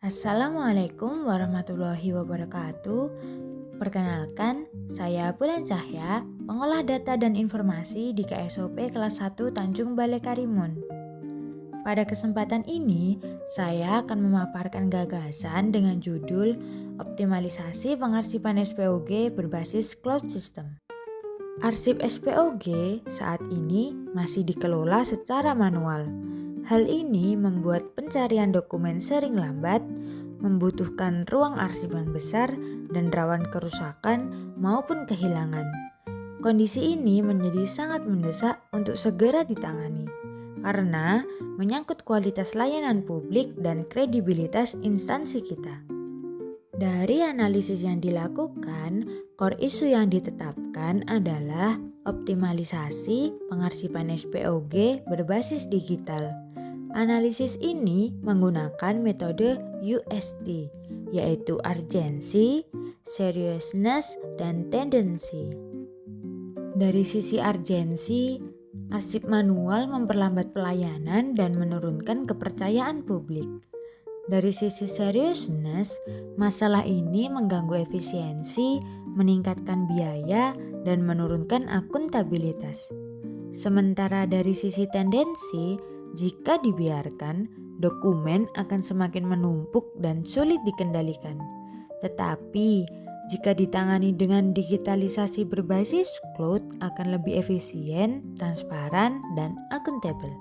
Assalamualaikum warahmatullahi wabarakatuh. Perkenalkan, saya Bulan Cahya, pengolah data dan informasi di KSOP kelas 1 Tanjung Balai Karimun. Pada kesempatan ini, saya akan memaparkan gagasan dengan judul Optimalisasi Pengarsipan SPOG berbasis Cloud System. Arsip SPOG saat ini masih dikelola secara manual. Hal ini membuat pencarian dokumen sering lambat, membutuhkan ruang arsip yang besar dan rawan kerusakan maupun kehilangan. Kondisi ini menjadi sangat mendesak untuk segera ditangani karena menyangkut kualitas layanan publik dan kredibilitas instansi kita. Dari analisis yang dilakukan, core isu yang ditetapkan adalah optimalisasi pengarsipan SPOG berbasis digital. Analisis ini menggunakan metode UST, yaitu urgency, seriousness, dan tendency. Dari sisi urgency, arsip manual memperlambat pelayanan dan menurunkan kepercayaan publik. Dari sisi seriousness, masalah ini mengganggu efisiensi, meningkatkan biaya, dan menurunkan akuntabilitas. Sementara dari sisi tendensi, jika dibiarkan, dokumen akan semakin menumpuk dan sulit dikendalikan. Tetapi, jika ditangani dengan digitalisasi berbasis cloud akan lebih efisien, transparan, dan akuntabel.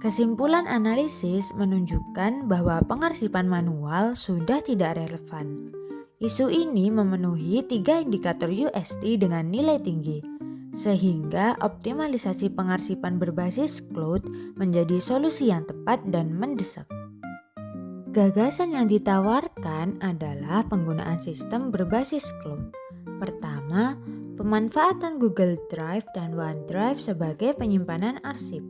Kesimpulan analisis menunjukkan bahwa pengarsipan manual sudah tidak relevan. Isu ini memenuhi 3 indikator UST dengan nilai tinggi, sehingga optimalisasi pengarsipan berbasis cloud menjadi solusi yang tepat dan mendesak. Gagasan yang ditawarkan adalah penggunaan sistem berbasis cloud. Pertama, pemanfaatan Google Drive dan OneDrive sebagai penyimpanan arsip.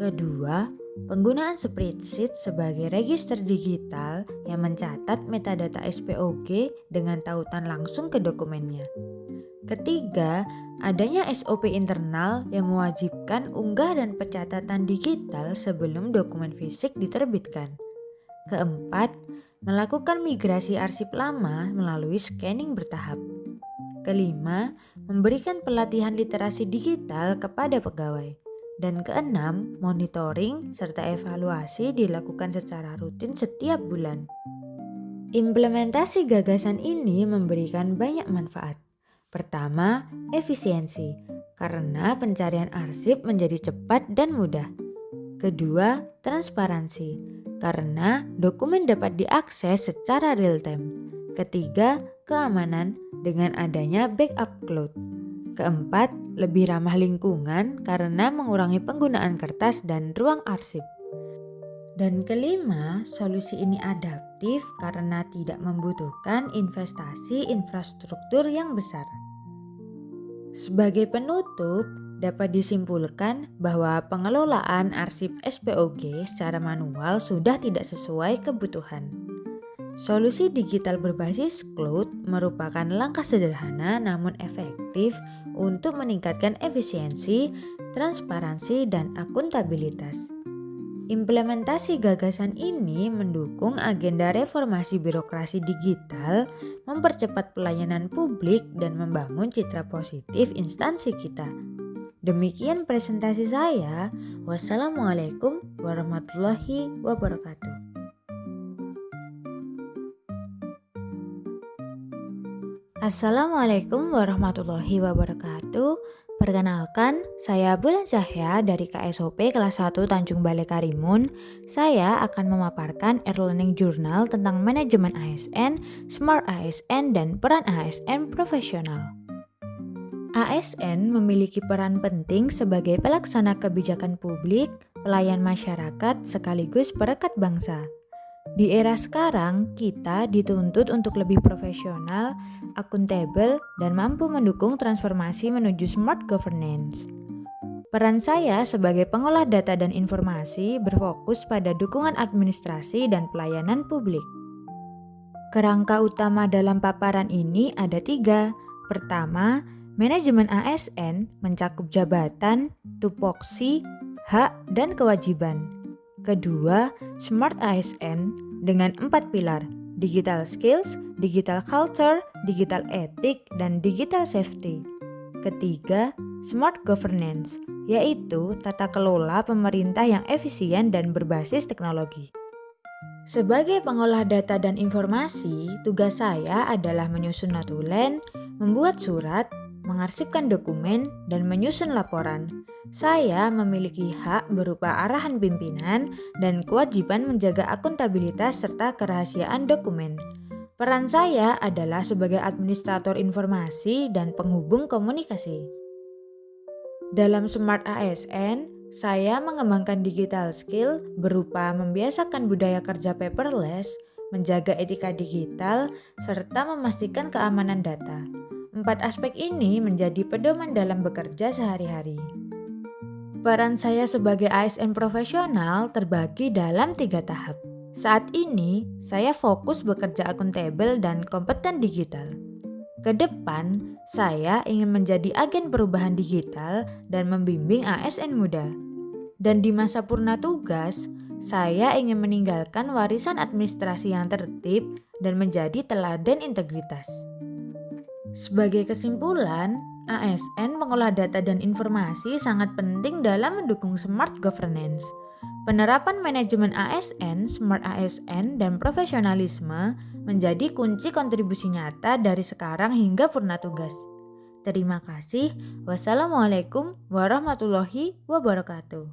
Kedua, penggunaan spreadsheet sebagai register digital yang mencatat metadata SPOG dengan tautan langsung ke dokumennya. Ketiga, adanya SOP internal yang mewajibkan unggah dan pencatatan digital sebelum dokumen fisik diterbitkan. Keempat, melakukan migrasi arsip lama melalui scanning bertahap. Kelima, memberikan pelatihan literasi digital kepada pegawai. Dan keenam, monitoring serta evaluasi dilakukan secara rutin setiap bulan. Implementasi gagasan ini memberikan banyak manfaat. Pertama, efisiensi, karena pencarian arsip menjadi cepat dan mudah. Kedua, transparansi, karena dokumen dapat diakses secara real-time. Ketiga, keamanan dengan adanya backup cloud. Keempat, lebih ramah lingkungan karena mengurangi penggunaan kertas dan ruang arsip. Dan kelima, solusi ini adaptif karena tidak membutuhkan investasi infrastruktur yang besar. Sebagai penutup, dapat disimpulkan bahwa pengelolaan arsip SPOG secara manual sudah tidak sesuai kebutuhan. Solusi digital berbasis cloud merupakan langkah sederhana namun efektif untuk meningkatkan efisiensi, transparansi, dan akuntabilitas. Implementasi gagasan ini mendukung agenda reformasi birokrasi digital, mempercepat pelayanan publik, dan membangun citra positif instansi kita. Demikian presentasi saya. Wassalamualaikum warahmatullahi wabarakatuh. Assalamualaikum warahmatullahi wabarakatuh. Perkenalkan, saya Bulan Cahya dari KSOP kelas 1 Tanjung Balai Karimun. Saya akan memaparkan e-learning journal tentang manajemen ASN, smart ASN, dan peran ASN profesional. ASN memiliki peran penting sebagai pelaksana kebijakan publik, pelayan masyarakat, sekaligus perekat bangsa. Di era sekarang, kita dituntut untuk lebih profesional, akuntabel, dan mampu mendukung transformasi menuju smart governance. Peran saya sebagai pengolah data dan informasi berfokus pada dukungan administrasi dan pelayanan publik. Kerangka utama dalam paparan ini ada 3. Pertama, manajemen ASN mencakup jabatan, tupoksi, hak, dan kewajiban. Kedua, Smart ASN dengan 4 pilar: digital skills, digital culture, digital ethic, dan digital safety. Ketiga, smart governance, yaitu tata kelola pemerintah yang efisien dan berbasis teknologi. Sebagai pengolah data dan informasi, tugas saya adalah menyusun notulen, membuat surat, mengarsipkan dokumen, dan menyusun laporan. Saya memiliki hak berupa arahan pimpinan dan kewajiban menjaga akuntabilitas serta kerahasiaan dokumen. Peran saya adalah sebagai administrator informasi dan penghubung komunikasi. Dalam Smart ASN, saya mengembangkan digital skill berupa membiasakan budaya kerja paperless, menjaga etika digital, serta memastikan keamanan data. 4 aspek ini menjadi pedoman dalam bekerja sehari-hari. Peran saya sebagai ASN profesional terbagi dalam 3 tahap. Saat ini, saya fokus bekerja akuntabel dan kompeten digital. Ke depan, saya ingin menjadi agen perubahan digital dan membimbing ASN muda. Dan di masa purna tugas, saya ingin meninggalkan warisan administrasi yang tertib dan menjadi teladan integritas. Sebagai kesimpulan, ASN mengolah data dan informasi sangat penting dalam mendukung smart governance. Penerapan manajemen ASN, smart ASN, dan profesionalisme menjadi kunci kontribusi nyata dari sekarang hingga purna tugas. Terima kasih. Wassalamualaikum warahmatullahi wabarakatuh.